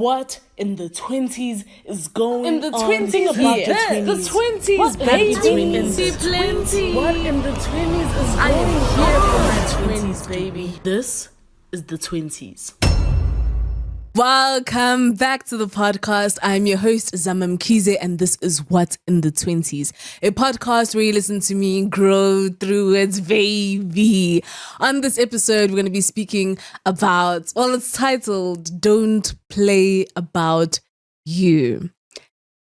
What in the 20s is going in the on? 20s Think about here. the 20s. The 20s, baby. Plenty. What in the 20s is I going am on? here for my 20s, baby. This is the 20s. Welcome back to the podcast. I'm your host, Zamam Kize, and this is What in the 20s, a podcast where you listen to me grow through it, baby. On this episode, we're going to be speaking about, well, it's titled, Don't Play About You.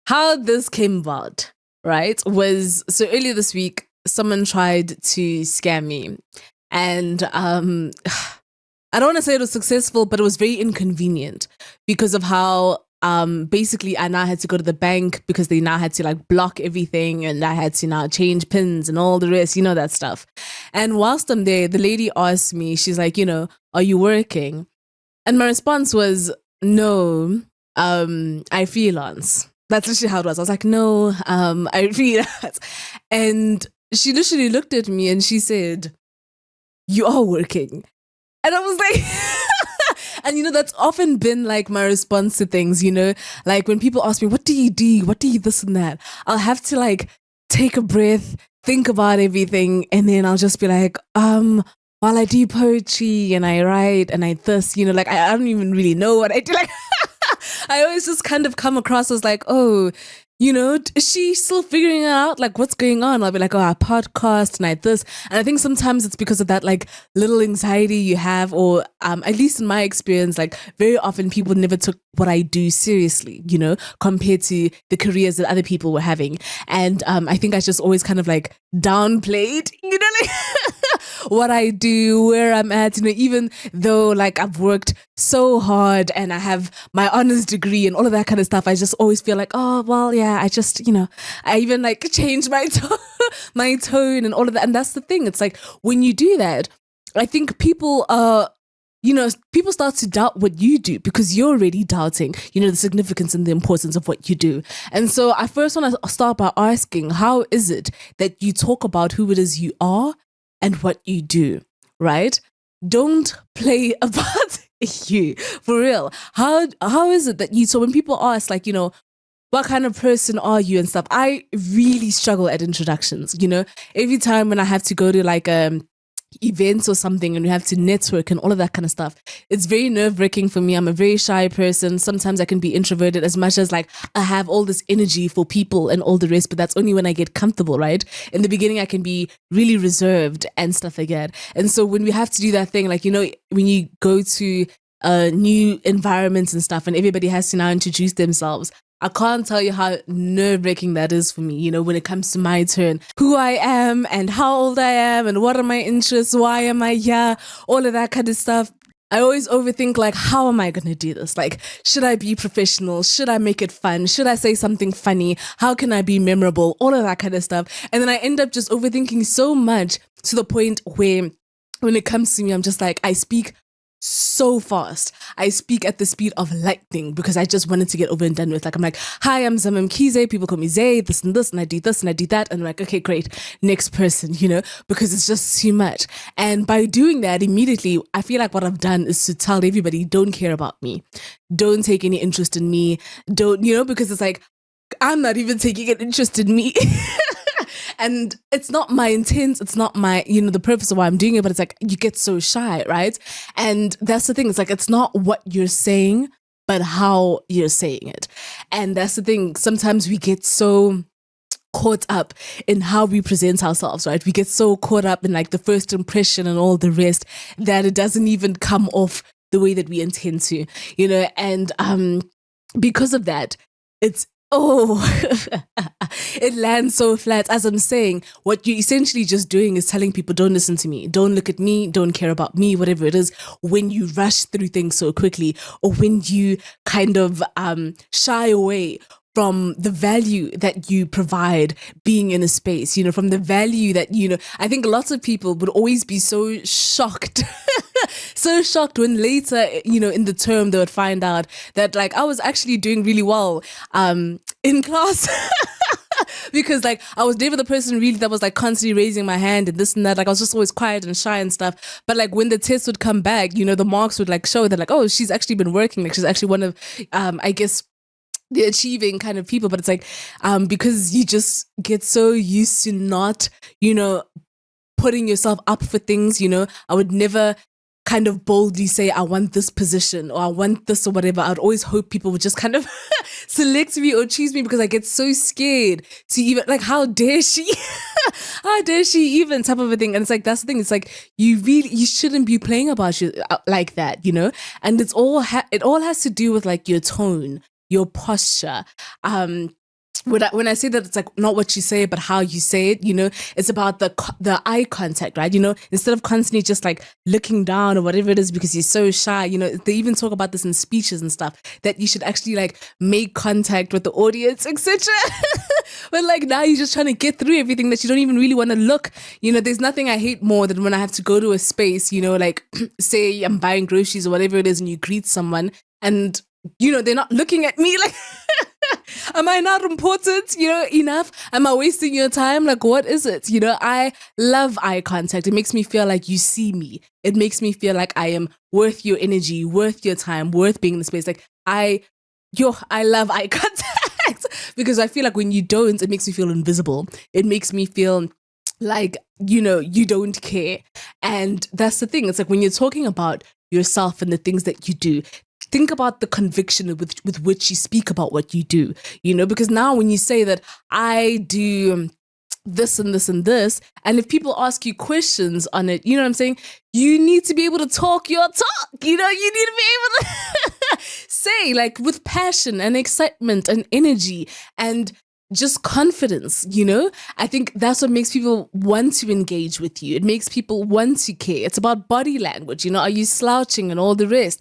How this came about, right, was, so earlier this week, someone tried to scam me. And, I don't want to say it was successful, but it was very inconvenient because of how basically I now had to go to the bank because they now had to like block everything and I had to now change pins and all the rest, you know, that stuff. And whilst I'm there, the lady asked me, she's like, are you working? And my response was, no, I freelance. That's literally how it was. I was like, no, I freelance. And she literally looked at me and she said, you are working. And I was like, and that's often been like my response to things, like when people ask me, what do you do? What do you this and that? I'll have to like take a breath, think about everything. And then I'll just be like, while I do poetry and I write and I this, like I don't even really know what I do. Like, I always just kind of come across as like, oh, is she still figuring it out? Like, what's going on? I'll be like, oh, I podcast and I this. And I think sometimes it's because of that, like, little anxiety you have, or at least in my experience, like, very often people never took what I do seriously, compared to the careers that other people were having. And I think I just always kind of, like, downplayed, like, what I do, where I'm at, even though, like, I've worked so hard and I have my honors degree and all of that kind of stuff, I just always feel like, oh, well, yeah, I just, I even like change my my tone and all of that. And that's the thing. It's like when you do that, I think people people start to doubt what you do because you're already doubting, the significance and the importance of what you do. And so I first want to start by asking, how is it that you talk about who it is you are and what you do, right? Don't play about you, for real. How is it that so when people ask, like, what kind of person are you and stuff, I really struggle at introductions, every time when I have to go to like events or something and you have to network and all of that kind of stuff, it's very nerve-wracking for me. I'm a very shy person. Sometimes I can be introverted as much as like I have all this energy for people and all the rest, but that's only when I get comfortable, right? In the beginning I can be really reserved and stuff like that. And so when we have to do that thing, like, when you go to new environments and stuff and everybody has to now introduce themselves, I can't tell you how nerve-wracking that is for me, when it comes to my turn, who I am and how old I am and what are my interests, why am I here, all of that kind of stuff. I always overthink, like, how am I going to do this? Like, should I be professional? Should I make it fun? Should I say something funny? How can I be memorable? All of that kind of stuff. And then I end up just overthinking so much to the point where when it comes to me, I'm just like, I speak so fast. I speak at the speed of lightning because I just wanted to get over and done with. Like, I'm like, hi, I'm Zamam Kize. People call me Zay, this and this, and I do this and I do that. And I'm like, okay, great. Next person, because it's just too much. And by doing that, immediately, I feel like what I've done is to tell everybody, don't care about me. Don't take any interest in me. Don't, because it's like, I'm not even taking an interest in me. And it's not my intent, it's not my, the purpose of why I'm doing it, but it's like, you get so shy, right? And that's the thing, it's like, it's not what you're saying, but how you're saying it. And that's the thing, sometimes we get so caught up in how we present ourselves, right? We get so caught up in like the first impression and all the rest that it doesn't even come off the way that we intend to, and because of that, it's it lands so flat. As I'm saying, what you're essentially just doing is telling people, don't listen to me, don't look at me, don't care about me, whatever it is, when you rush through things so quickly, or when you kind of shy away from the value that you provide being in a space, from the value that, I think lots of people would always be so shocked, so shocked when later, in the term they would find out that like I was actually doing really well in class. because like I was never the person really that was like constantly raising my hand and this and that. Like I was just always quiet and shy and stuff. But like when the test would come back, the marks would like show that like, oh, she's actually been working. Like she's actually one of, I guess, the achieving kind of people. But it's like, because you just get so used to not, putting yourself up for things, I would never kind of boldly say, I want this position or I want this or whatever. I'd always hope people would just kind of select me or choose me because I get so scared to even, like, how dare she? How dare she even type of a thing? And it's like, that's the thing. It's like, you shouldn't be playing about you like that, And it all has to do with like your tone, your posture, when I say that, it's like not what you say, but how you say it, it's about the eye contact, right? Instead of constantly just like looking down or whatever it is because you're so shy, they even talk about this in speeches and stuff, that you should actually like make contact with the audience, etc. But like now you're just trying to get through everything that you don't even really want to look. There's nothing I hate more than when I have to go to a space, like say I'm buying groceries or whatever it is and you greet someone and they're not looking at me like, am I not important, enough? Am I wasting your time? Like, what is it? I love eye contact. It makes me feel like you see me. It makes me feel like I am worth your energy, worth your time, worth being in the space. Like, I love eye contact because I feel like when you don't, it makes me feel invisible. It makes me feel like, you don't care. And that's the thing. It's like when you're talking about yourself and the things that you do, think about the conviction with which you speak about what you do, because now when you say that I do this and this and this, and if people ask you questions on it, you know what I'm saying? You need to be able to talk your talk, you need to be able to say like with passion and excitement and energy and just confidence, I think that's what makes people want to engage with you. It makes people want to care. It's about body language, are you slouching and all the rest,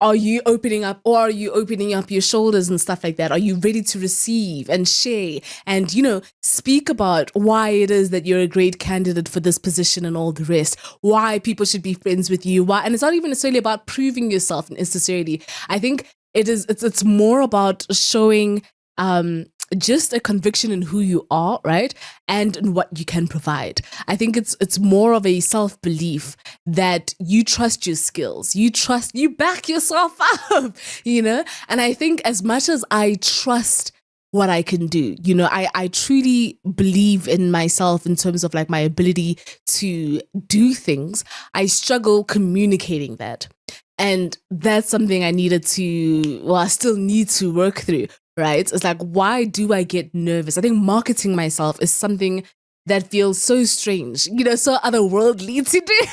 are you opening up or are you opening up your shoulders and stuff like that? Are you ready to receive and share and, speak about why it is that you're a great candidate for this position and all the rest, why people should be friends with you, why, and it's not even necessarily about proving yourself necessarily. I think it's more about showing, just a conviction in who you are, right? And in what you can provide. I think it's more of a self-belief that you trust your skills. You back yourself up, And I think as much as I trust what I can do, I truly believe in myself in terms of like my ability to do things. I struggle communicating that. And that's something I still need to work through. Right? It's like, why do I get nervous? I think marketing myself is something that feels so strange, so otherworldly to do.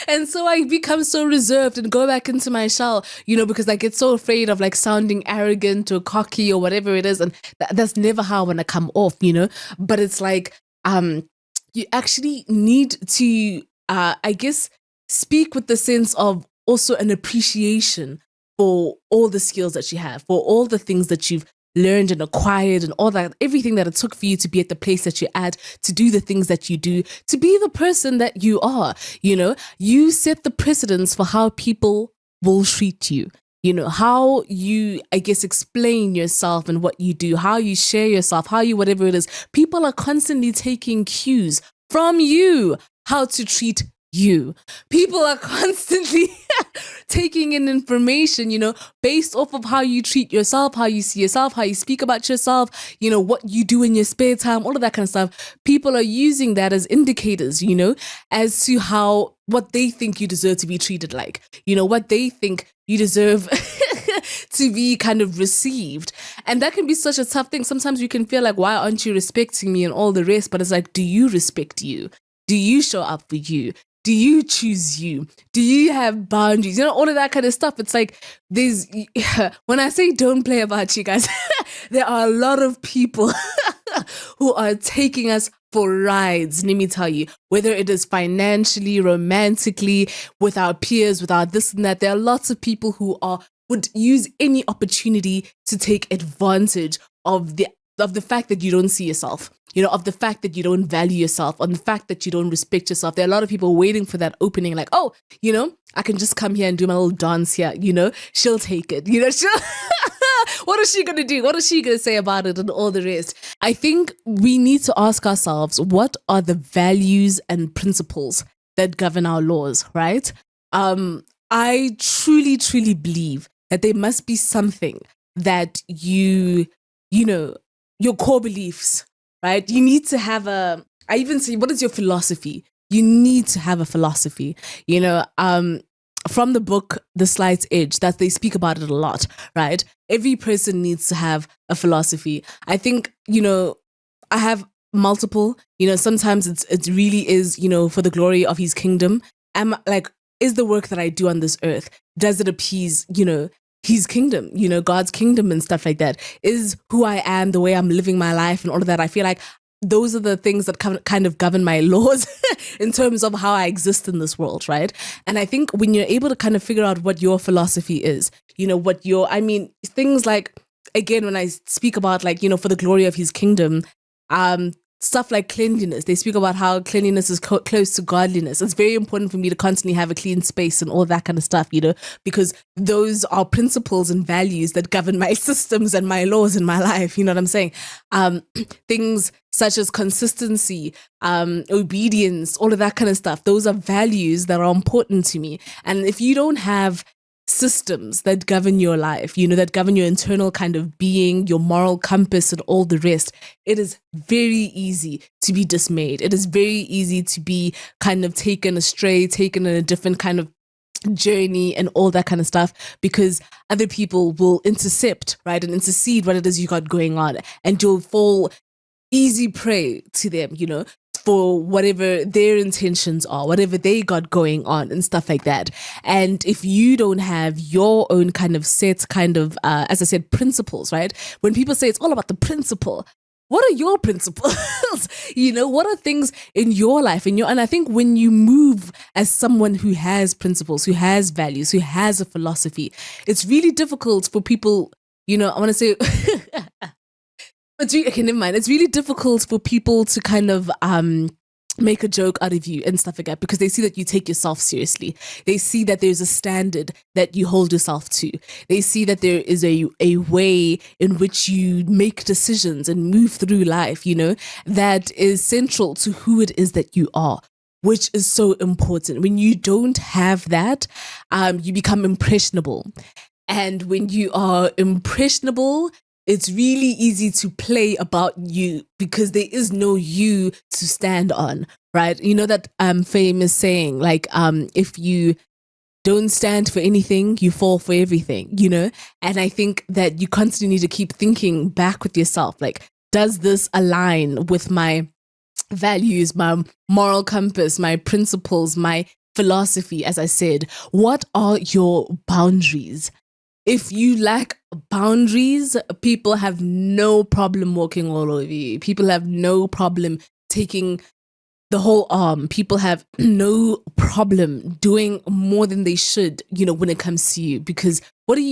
And so I become so reserved and go back into my shell, because I get so afraid of like sounding arrogant or cocky or whatever it is. And that's never how I want to come off, But it's like, you actually need to, I guess, speak with the sense of also an appreciation for all the skills that you have, for all the things that you've learned and acquired and all that, everything that it took for you to be at the place that you're at, to do the things that you do, to be the person that you are, you set the precedence for how people will treat you. How you, I guess, explain yourself and what you do, how you share yourself, how you, whatever it is. People are constantly taking cues from you, how to treat you. People are constantly taking in information, based off of how you treat yourself, how you see yourself, how you speak about yourself, what you do in your spare time, all of that kind of stuff. People are using that as indicators, as to what they think you deserve to be treated like, what they think you deserve to be kind of received. And that can be such a tough thing. Sometimes you can feel like, why aren't you respecting me and all the rest? But it's like, do you respect you? Do you show up for you? Do you choose you? Do you have boundaries? All of that kind of stuff. It's like when I say don't play about you guys, there are a lot of people who are taking us for rides, let me tell you, whether it is financially, romantically, with our peers, with our this and that. There are lots of people who would use any opportunity to take advantage of the fact that you don't see yourself, of the fact that you don't value yourself, on the fact that you don't respect yourself. There are a lot of people waiting for that opening, like, oh, I can just come here and do my little dance here, she'll take it, she'll What is she going to do? What is she going to say about it and all the rest? I think we need to ask ourselves, what are the values and principles that govern our laws, right? I truly, truly believe that there must be something that your core beliefs, right? You need to have I even say, what is your philosophy? You need to have a philosophy, from the book The Slight's Edge, that they speak about it a lot, right? Every person needs to have a philosophy. I think, I have multiple, sometimes it really is, for the glory of his kingdom. Is the work that I do on this earth, does it appease, his kingdom, God's kingdom and stuff like that? Is who I am, the way I'm living my life and all of that. I feel like those are the things that kind of govern my laws in terms of how I exist in this world, right? And I think when you're able to kind of figure out what your philosophy is, things like, again, when I speak about for the glory of his kingdom, stuff like cleanliness. They speak about how cleanliness is close to godliness. It's very important for me to constantly have a clean space and all that kind of stuff, because those are principles and values that govern my systems and my laws in my life. You know what I'm saying? Things such as consistency, obedience, all of that kind of stuff. Those are values that are important to me. And if you don't have systems that govern your life, that govern your internal kind of being, your moral compass and all the rest, it is very easy to be dismayed. It is very easy to be kind of taken astray, taken in a different kind of journey and all that kind of stuff, because other people will intercept, right, and intercede what it is you got going on, and you'll fall easy prey to them, for whatever their intentions are, whatever they got going on and stuff like that. And if you don't have your own kind of set as I said, principles, right? When people say it's all about the principle, what are your principles? What are things in your life? And I think when you move as someone who has principles, who has values, who has a philosophy, it's really difficult for people, I want to say... Okay, never mind. It's really difficult for people to kind of make a joke out of you and stuff like that, because they see that you take yourself seriously. They see that there's a standard that you hold yourself to. They see that there is a way in which you make decisions and move through life, that is central to who it is that you are, which is so important. When you don't have that, you become impressionable. And when you are impressionable, it's really easy to play about you because there is no you to stand on, right? You know that famous saying, if you don't stand for anything, you fall for everything, And I think that you constantly need to keep thinking back with yourself, does this align with my values, my moral compass, my principles, my philosophy? As I said, what are your boundaries? If you lack boundaries, people have no problem walking all over you. People have no problem taking the whole arm. People have no problem doing more than they should, when it comes to you. Because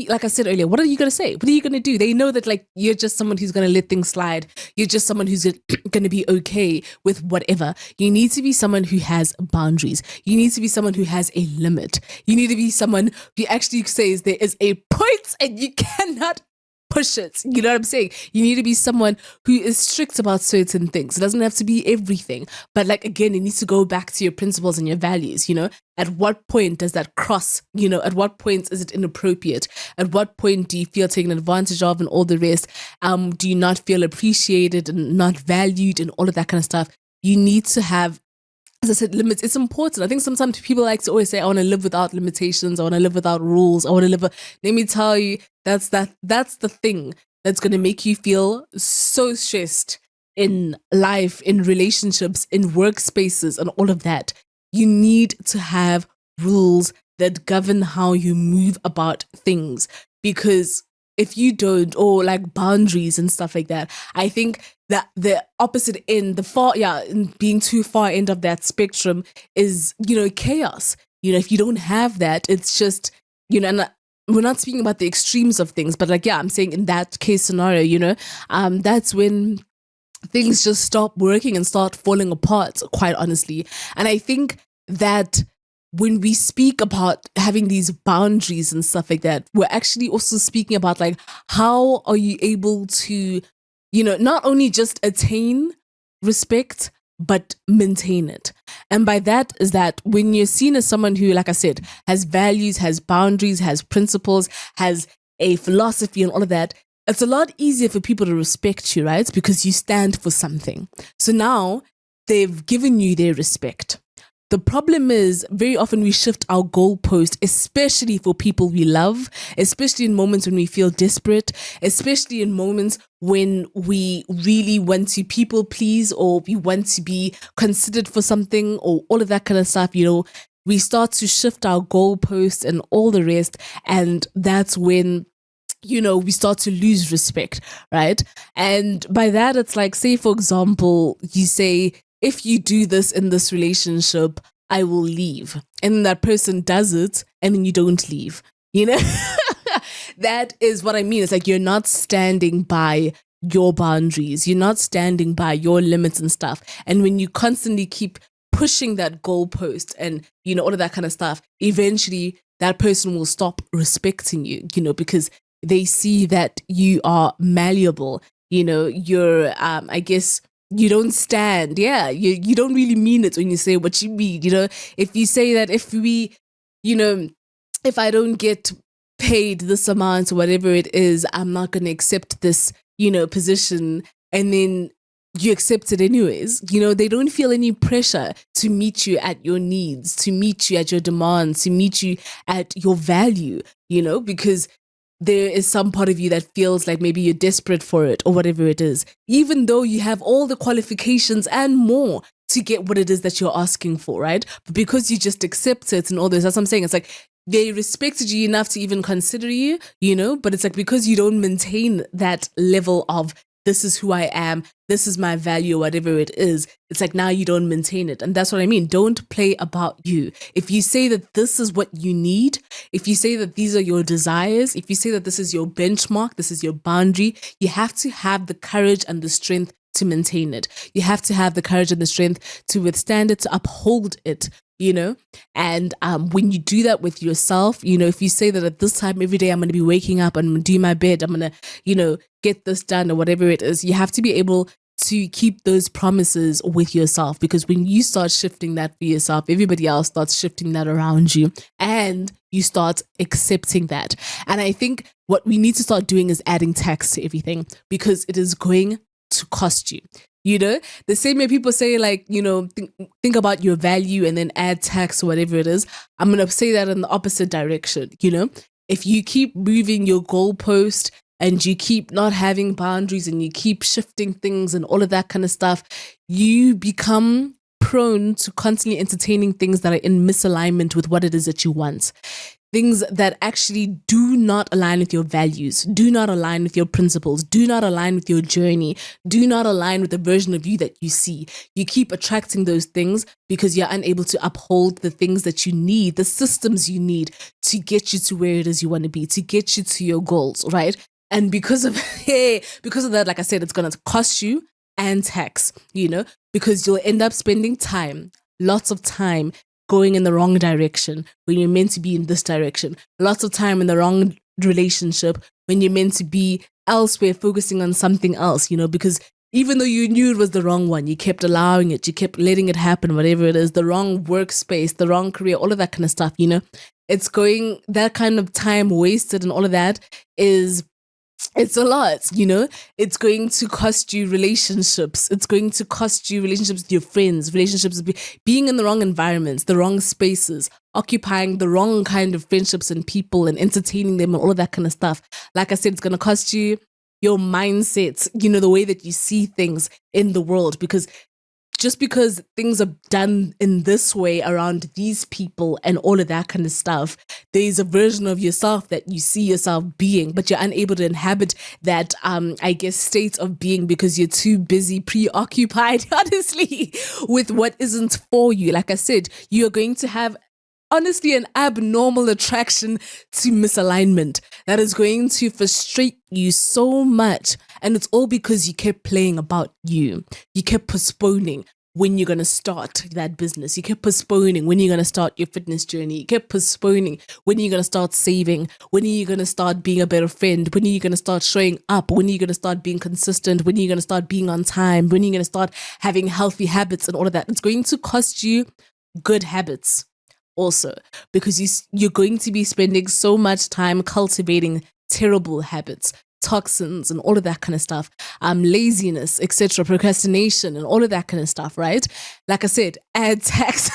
like I said earlier, what are you going to say? What are you going to do? They know that you're just someone who's going to let things slide. You're just someone who's going to be okay with whatever. You need to be someone who has boundaries. You need to be someone who has a limit. You need to be someone who actually says there is a point and you cannot push it. You know what I'm saying? You need to be someone who is strict about certain things. It doesn't have to be everything. But again, it needs to go back to your principles and your values, At what point does that cross? At what point is it inappropriate? At what point do you feel taken advantage of and all the rest? Do you not feel appreciated and not valued and all of that kind of stuff? You need to have, as I said, limits. It's important. I think sometimes people like to always say, I want to live without limitations. I want to live without rules. I want to live. Let me tell you, that's the thing that's going to make you feel so stressed in life, in relationships, in workspaces and all of that. You need to have rules that govern how you move about things, because if you don't, or boundaries and stuff like that, I think that the opposite end, being too far end of that spectrum is, chaos. If you don't have that, it's just, and we're not speaking about the extremes of things, but I'm saying in that case scenario, that's when things just stop working and start falling apart, quite honestly. And I think that when we speak about having these boundaries and stuff like that, we're actually also speaking about like, how are you able to, not only just attain respect, but maintain it. And by that is that when you're seen as someone who, like I said, has values, has boundaries, has principles, has a philosophy and all of that, it's a lot easier for people to respect you, right? Because you stand for something. So now they've given you their respect. The problem is very often we shift our goalpost, especially for people we love, especially in moments when we feel desperate, especially in moments when we really want to people please or we want to be considered for something or all of that kind of stuff, we start to shift our goalposts and all the rest. And that's when we start to lose respect, right? And by that, it's like, say, for example, you say, if you do this in this relationship, I will leave. And then that person does it and then you don't leave, That is what I mean. It's like you're not standing by your boundaries. You're not standing by your limits and stuff. And when you constantly keep pushing that goalpost and, all of that kind of stuff, eventually that person will stop respecting you, because they see that you are malleable, you're, I guess, you don't stand. Yeah, you don't really mean it when you say what you mean. If you say that if I don't get paid this amount or whatever it is, I'm not going to accept this, position, and then you accept it anyways. They don't feel any pressure to meet you at your needs, to meet you at your demands, to meet you at your value, because there is some part of you that feels like maybe you're desperate for it or whatever it is, even though you have all the qualifications and more to get what it is that you're asking for, right? But because you just accept it and all this, that's what I'm saying. It's like they respected you enough to even consider you, but it's like because you don't maintain that level of this is who I am, this is my value, or whatever it is, it's like now you don't maintain it. And that's what I mean. Don't play about you. If you say that this is what you need, if you say that these are your desires, if you say that this is your benchmark, this is your boundary, you have to have the courage and the strength to maintain it. You have to have the courage and the strength to withstand it, to uphold it, and when you do that with yourself, if you say that at this time every day I'm going to be waking up, I'm going to do my bed, I'm going to, get this done or whatever it is, you have to be able to keep those promises with yourself, because when you start shifting that for yourself, everybody else starts shifting that around you and you start accepting that. And I think what we need to start doing is adding tax to everything, because it is going to cost you. The same way people say, like, think about your value and then add tax or whatever it is. I'm going to say that in the opposite direction. If you keep moving your goalpost and you keep not having boundaries and you keep shifting things and all of that kind of stuff, you become prone to constantly entertaining things that are in misalignment with what it is that you want. Things that actually do not align with your values, do not align with your principles, do not align with your journey, do not align with the version of you that you see. You keep attracting those things because you're unable to uphold the things that you need, the systems you need to get you to where it is you want to be, to get you to your goals, right? And because of that, like I said, it's going to cost you and tax, because you'll end up spending time, lots of time, going in the wrong direction when you're meant to be in this direction. Lots of time in the wrong relationship when you're meant to be elsewhere, focusing on something else, because even though you knew it was the wrong one, you kept allowing it, you kept letting it happen, whatever it is, the wrong workspace, the wrong career, all of that kind of stuff, It's going, that kind of time wasted and all of that it's a lot, It's going to cost you relationships. It's going to cost you relationships with your friends, relationships with being in the wrong environments, the wrong spaces, occupying the wrong kind of friendships and people and entertaining them and all of that kind of stuff. Like I said, it's going to cost you your mindset, the way that you see things in the world, because just because things are done in this way around these people and all of that kind of stuff, there's a version of yourself that you see yourself being, but you're unable to inhabit that, I guess, state of being because you're too busy, preoccupied, honestly, with what isn't for you. Like I said, you're going to have honestly an abnormal attraction to misalignment that is going to frustrate you so much. And it's all because you kept playing about you. You kept postponing. when you're going to start that business. You kept postponing when you're going to start your fitness journey. You kept postponing when you're going to start saving, when are you going to start being a better friend, when are you going to start showing up, when are you going to start being consistent, when are you going to start being on time, when are you going to start having healthy habits and all of that. It's going to cost you good habits also, because you're going to be spending so much time cultivating terrible habits, toxins and all of that kind of stuff, laziness, etc., procrastination and all of that kind of stuff, right? Like I said, add tax,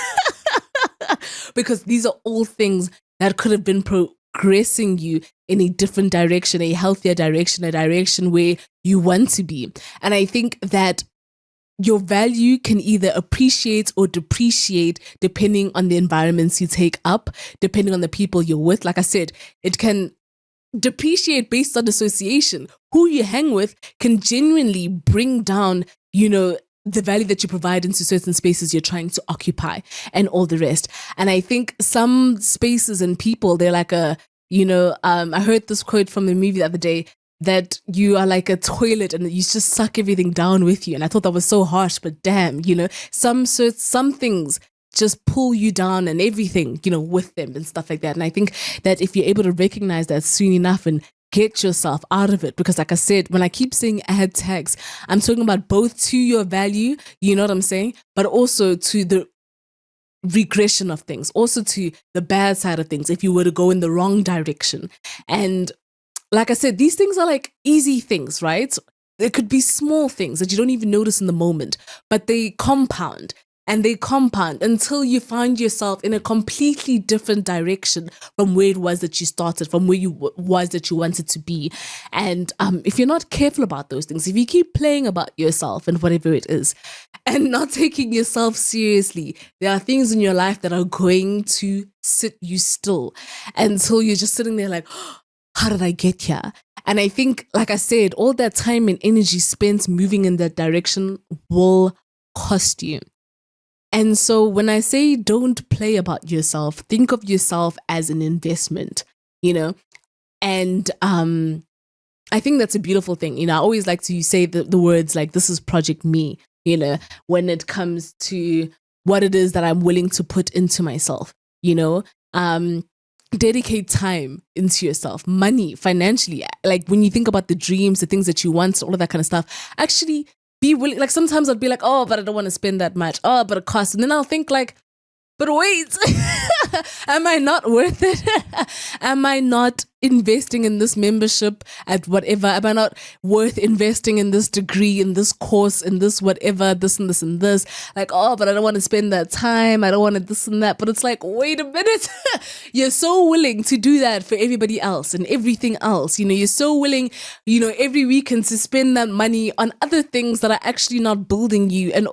because these are all things that could have been progressing you in a different direction, a healthier direction, a direction where you want to be. And I think that your value can either appreciate or depreciate depending on the environments you take up, depending on the people you're with. Like I said, it can depreciate based on association. Who you hang with can genuinely bring down, the value that you provide into certain spaces you're trying to occupy and all the rest. And I think some spaces and people, they're like I heard this quote from the movie the other day, that you are like a toilet and you just suck everything down with you. And I thought that was so harsh, but damn, some things just pull you down and everything, with them and stuff like that. And I think that if you're able to recognize that soon enough and get yourself out of it, because like I said, when I keep saying add tags, I'm talking about both to your value, you know what I'm saying, but also to the regression of things, also to the bad side of things if you were to go in the wrong direction. And like I said, these things are like easy things, right? It could be small things that you don't even notice in the moment, but they compound and they compound until you find yourself in a completely different direction from where it was that you started, from where you was that you wanted to be. And if you're not careful about those things, if you keep playing about yourself and whatever it is and not taking yourself seriously, there are things in your life that are going to sit you still until you're just sitting there like, how did I get here? And I think, like I said, all that time and energy spent moving in that direction will cost you. And so when I say don't play about yourself, think of yourself as an investment, and I think that's a beautiful thing. I always like to say the words like, this is Project Me, when it comes to what it is that I'm willing to put into myself, dedicate time into yourself, money, financially. Like when you think about the dreams, the things that you want, all of that kind of stuff, actually be willing. Like sometimes I'd be like, oh, but I don't want to spend that much. Oh, but it costs. And then I'll think like, but wait, am I not worth it? Am I not investing in this membership at whatever? Am I not worth investing in this degree, in this course, in this whatever, this and this and this? Like, oh, but I don't want to spend that time. I don't want to this and that. But it's like, wait a minute. You're so willing to do that for everybody else and everything else. You're so willing, every weekend to spend that money on other things that are actually not building you. And,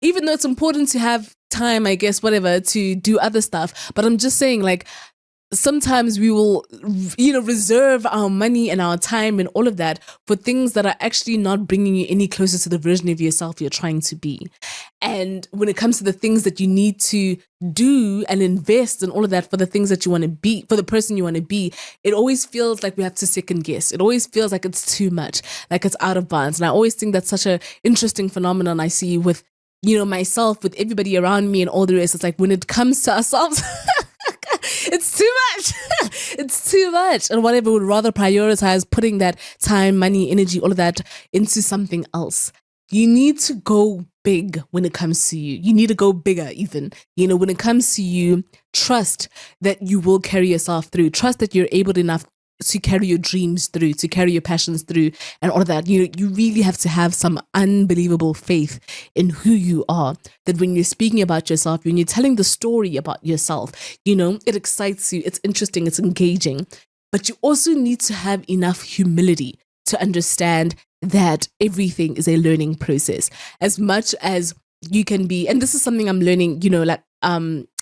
even though it's important to have time, I guess, whatever, to do other stuff. But I'm just saying, like, sometimes we will, reserve our money and our time and all of that for things that are actually not bringing you any closer to the version of yourself you're trying to be. And when it comes to the things that you need to do and invest and all of that for the things that you want to be, for the person you want to be, it always feels like we have to second guess. It always feels like it's too much, like it's out of bounds. And I always think that's such an interesting phenomenon I see with myself, with everybody around me and all the rest. It's like when it comes to ourselves, it's too much. It's too much. And whatever, would rather prioritize putting that time, money, energy, all of that into something else. You need to go big when it comes to you. You need to go bigger even. When it comes to you, trust that you will carry yourself through. Trust that you're able enough to carry your dreams through, to carry your passions through and all of that. You really have to have some unbelievable faith in who you are, that when you're speaking about yourself, when you're telling the story about yourself, it excites you, it's interesting, it's engaging. But you also need to have enough humility to understand that everything is a learning process. As much as you can be, and this is something I'm learning,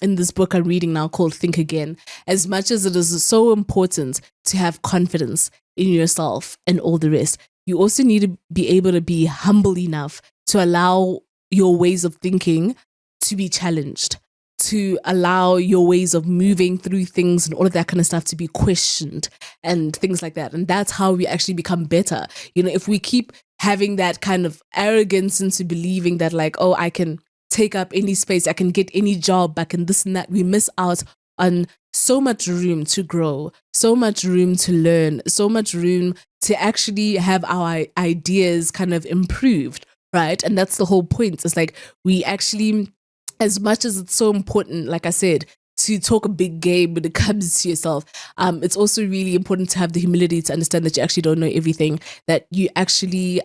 in this book I'm reading now called Think Again, as much as it is so important to have confidence in yourself and all the rest, you also need to be able to be humble enough to allow your ways of thinking to be challenged, to allow your ways of moving through things and all of that kind of stuff to be questioned and things like that. And that's how we actually become better. If we keep having that kind of arrogance into believing that like, oh, I can take up any space, I can get any job, I can this and that. We miss out on so much room to grow, so much room to learn, so much room to actually have our ideas kind of improved, right? And that's the whole point. It's like we actually, as much as it's so important, like I said, to talk a big game when it comes to yourself, it's also really important to have the humility to understand that you actually don't know everything, that you actually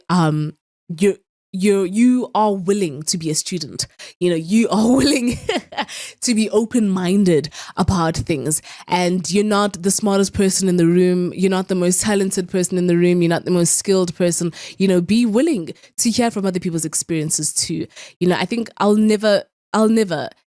you are willing to be a student. You know, you are willing to be open-minded about things, and you're not the smartest person in the room, you're not the most talented person in the room, you're not the most skilled person. You know, be willing to hear from other people's experiences too. You know, I think I'll never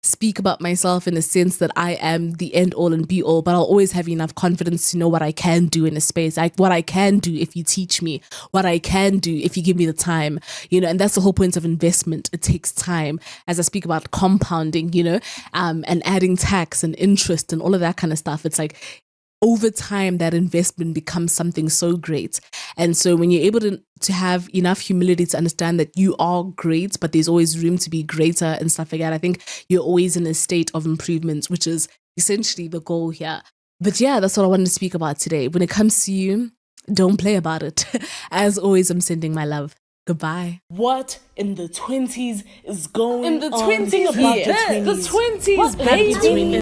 speak about myself in the sense that I am the end all and be all, but I'll always have enough confidence to know what I can do in a space, like what I can do if you teach me, what I can do if you give me the time, you know. And that's the whole point of investment. It takes time, as I speak about compounding, you know, and adding tax and interest and all of that kind of stuff. It's like, over time, that investment becomes something so great. And so when you're able to have enough humility to understand that you are great, but there's always room to be greater and stuff like that, I think you're always in a state of improvement, which is essentially the goal here. But yeah, that's what I wanted to speak about today. When it comes to you, don't play about it. As always, I'm sending my love. Goodbye. What in the 20s is going In the on? 20s, Think about yeah. the 20s. The 20s, What baby. happened